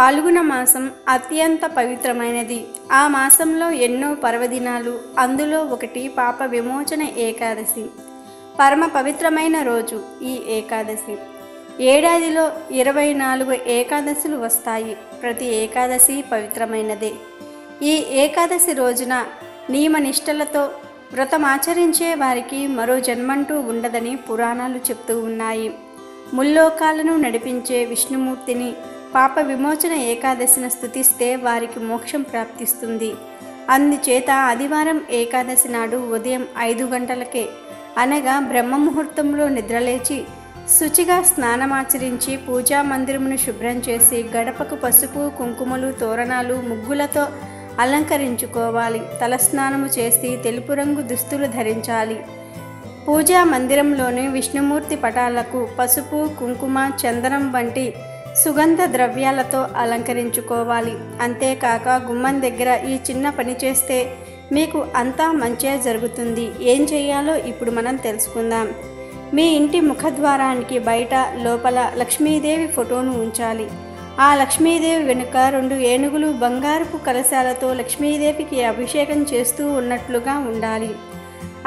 పాల్గొన మాసం అత్యంత పవిత్రమైనది. ఆ మాసంలో ఎన్నో పర్వదినాలు, అందులో ఒకటి పాప విమోచన ఏకాదశి. పరమ పవిత్రమైన రోజు ఈ ఏకాదశి. ఏడాదిలో 24 ఏకాదశులు వస్తాయి. ప్రతి ఏకాదశి పవిత్రమైనదే. ఈ ఏకాదశి రోజున నియమనిష్టలతో వ్రతమాచరించే వారికి మరో జన్మంటూ ఉండదని పురాణాలు చెప్తూ ఉన్నాయి. ముల్లోకాలను నడిపించే విష్ణుమూర్తిని పాప విమోచన ఏకాదశిని స్తుతిస్తే వారికి మోక్షం ప్రాప్తిస్తుంది. అందుచేత ఆదివారం ఏకాదశి నాడు ఉదయం 5 గంటలకే అనగా బ్రహ్మముహూర్తంలో నిద్రలేచి శుచిగా స్నానమాచరించి పూజా మందిరమును శుభ్రం చేసి గడపకు పసుపు, కుంకుమలు, తోరణాలు, ముగ్గులతో అలంకరించుకోవాలి. తలస్నానము చేసి తెలుపు రంగు దుస్తులు ధరించాలి. పూజా మందిరంలోని విష్ణుమూర్తి పటాలకు పసుపు, కుంకుమ, చందనం వంటి సుగంధ ద్రవ్యాలతో అలంకరించుకోవాలి. అంతేకాక గుమ్మం దగ్గర ఈ చిన్న పని చేస్తే మీకు అంతా మంచే జరుగుతుంది. ఏం చేయాలో ఇప్పుడు మనం తెలుసుకుందాం. మీ ఇంటి ముఖద్వారానికి బయట లోపల లక్ష్మీదేవి ఫోటోను ఉంచాలి. ఆ లక్ష్మీదేవి వెనుక 2 ఏనుగులు బంగారపు కలశాలతో లక్ష్మీదేవికి అభిషేకం చేస్తూ ఉన్నట్లుగా ఉండాలి.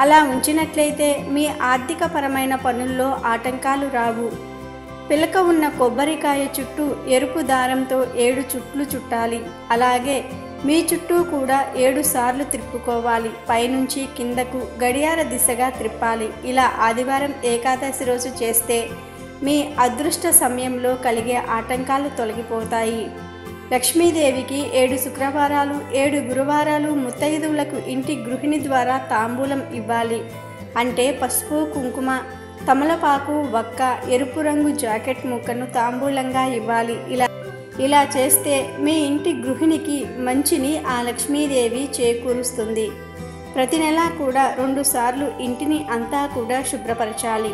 అలా ఉంచినట్లయితే మీ ఆర్థికపరమైన పనుల్లో ఆటంకాలు రావు. పిలక ఉన్న కొబ్బరికాయ చుట్టూ ఎరుపు దారంతో 7 చుట్లు చుట్టాలి. అలాగే మీ చుట్టూ కూడా 7 సార్లు త్రిప్పుకోవాలి. పైనుంచి కిందకు గడియార దిశగా త్రిప్పాలి. ఇలా ఆదివారం ఏకాదశి రోజు చేస్తే మీ అదృష్ట సమయంలో కలిగే ఆటంకాలు తొలగిపోతాయి. లక్ష్మీదేవికి 7 శుక్రవారాలు, 7 గురువారాలు ముత్తైదువులకు ఇంటి గృహిణి ద్వారా తాంబూలం ఇవ్వాలి. అంటే పసుపు, కుంకుమ, తమలపాకు, వక్క, ఎరుపు రంగు జాకెట్ ముక్కను తాంబూలంగా ఇవ్వాలి. ఇలా చేస్తే మీ ఇంటి గృహిణికి మంచిని ఆ లక్ష్మీదేవి చేకూరుస్తుంది. ప్రతి నెల కూడా 2 సార్లు ఇంటిని అంతా కూడా శుభ్రపరచాలి.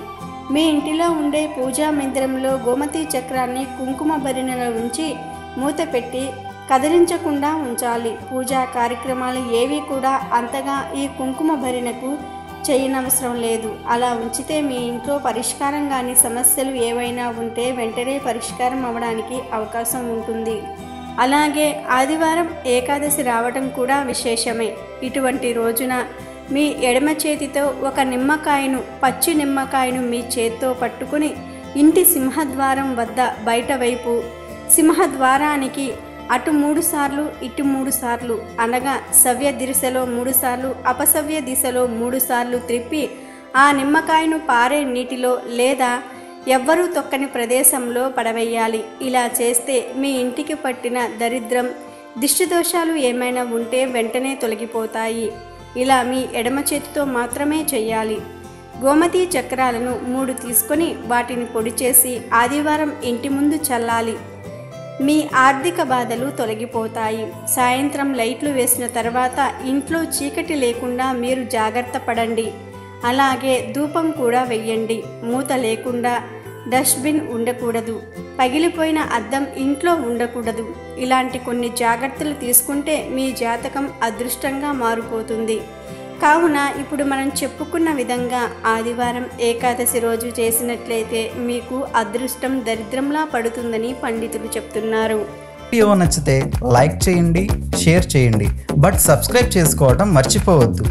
మీ ఇంటిలో ఉండే పూజా మందిరంలో గోమతి చక్రాన్ని కుంకుమ భరిణెలో ఉంచి మూత పెట్టి కదిలించకుండా ఉంచాలి. పూజా కార్యక్రమాలు ఏవి కూడా అంతగా ఈ కుంకుమ భరిణకు చేయనవసరం లేదు. అలా ఉంచితే మీ ఇంట్లో పరిష్కారం కాని సమస్యలు ఏవైనా ఉంటే వెంటనే పరిష్కారం అవ్వడానికి అవకాశం ఉంటుంది. అలాగే ఆదివారం ఏకాదశి రావడం కూడా విశేషమే. ఇటువంటి రోజున మీ ఎడమ చేతితో ఒక నిమ్మకాయను, పచ్చి నిమ్మకాయను మీ చేత్తో పట్టుకుని ఇంటి సింహద్వారం వద్ద బయట వైపు సింహద్వారానికి అటు 3 సార్లు, ఇటు 3 సార్లు అనగా సవ్య దిశలో 3 సార్లు, అపసవ్య దిశలో 3 సార్లు త్రిప్పి ఆ నిమ్మకాయను పారే నీటిలో లేదా ఎవ్వరూ తొక్కని ప్రదేశంలో పడవేయాలి. ఇలా చేస్తే మీ ఇంటికి పట్టిన దరిద్రం, దిష్టిదోషాలు ఏమైనా ఉంటే వెంటనే తొలగిపోతాయి. ఇలా మీ ఎడమ చేతితో మాత్రమే చేయాలి. గోమతి చక్రాలను 3 తీసుకొని వాటిని పొడి చేసి ఆదివారం ఇంటి ముందు చల్లాలి. మీ ఆర్థిక బాధలు తొలగిపోతాయి. సాయంత్రం లైట్లు వేసిన తర్వాత ఇంట్లో చీకటి లేకుండా మీరు జాగ్రత్త పడండి. అలాగే ధూపం కూడా వెయ్యండి. మూత లేకుండా డస్ట్బిన్ ఉండకూడదు. పగిలిపోయిన అద్దం ఇంట్లో ఉండకూడదు. ఇలాంటి కొన్ని జాగ్రత్తలు తీసుకుంటే మీ జాతకం అదృష్టంగా మారిపోతుంది. కావున ఇప్పుడు మనం చెప్పుకున్న విధంగా ఆదివారం ఏకాదశి రోజు చేసినట్లయితే మీకు అదృష్టం దరిద్రంలా పడుతుందని పండితులు చెప్తున్నారు. వీడియో నచ్చితే లైక్ చేయండి, షేర్ చేయండి, బట్ సబ్స్క్రైబ్ చేసుకోవడం మర్చిపోవద్దు.